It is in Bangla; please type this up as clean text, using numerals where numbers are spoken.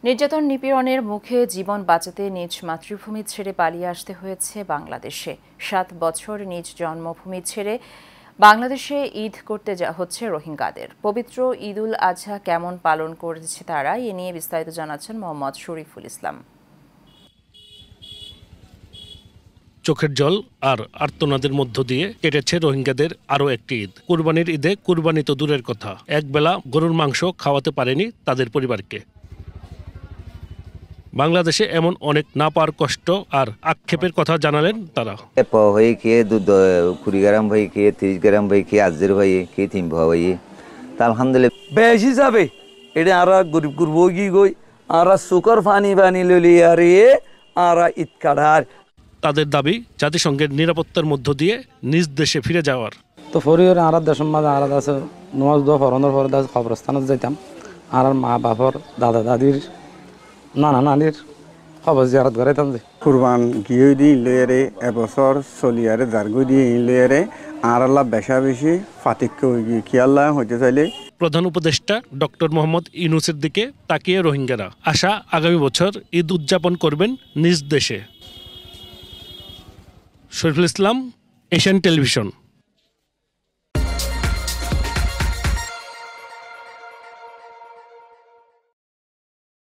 নির্যাতন নিপীড়নের মুখে জীবন বাঁচাতে নিজ মাতৃভূমি ছেড়ে পালিয়ে আসতে হয়েছে বাংলাদেশে। 7 বছর নিজ জন্মভূমি ছেড়ে বাংলাদেশে ঈদ করতে হচ্ছে রোহিঙ্গাদের। পবিত্র ঈদুল আজহা কেমন পালন করেছে তারা, এ নিয়ে বিস্তারিত জানাচ্ছেন মোহাম্মদ শরীফুল ইসলাম। চোখের জল আর আর্তনাদের মধ্য দিয়ে কেটেছে রোহিঙ্গাদের আরও একটি ঈদ। কুরবানির ঈদে কুরবানি তো দূরের কথা, একবেলা গরুর মাংস খাওয়াতে পারেনি তাদের পরিবারকে। বাংলাদেশে এমন অনেক না পাওয়ার কষ্ট আর আক্ষেপের কথা জানালেন তারা। হয়ে খেয়ে 20 গ্রাম ভাই খেয়ে 30 গ্রাম ভাই খেয়ে আজের ভাই খেয়ে 3 ভাই তা আলহামদুলিল্লাহ বেশি যাবে এটা আর গরিব করব গই আর সুকর পানি ললি আর আর ঈদ কাটার। তাদের দাবি জাতিসংঘের নিরাপত্তার মধ্য দিয়ে নিজ দেশে ফিরে যাওয়ার। তো ফরিওর আর দেশের মাঝে আর আছে নমাজ দোয়া ফরনের পরে কবরস্থানত যাইতাম আর মা বাপর দাদা দাদির নানা নানির খবর জিয়ারত করাইতাম। যে কুরবান গিয়ে দিয়ে ইলেয়ারে এবছর চলিয়ারে দার্গু দিয়ে ইলেয়ারে আর আল্লাহ বেশা বেশি ফাতিক কি আল্লাহ হইতে চাইলে। প্রধান উপদেষ্টা ডক্টর মোহাম্মদ ইউনূসের দিকে তাকিয়ে রোহিঙ্গারা আশা আগামী বছর ঈদ উদযাপন করবেন নিজ দেশে। Shariful Islam, Asian television.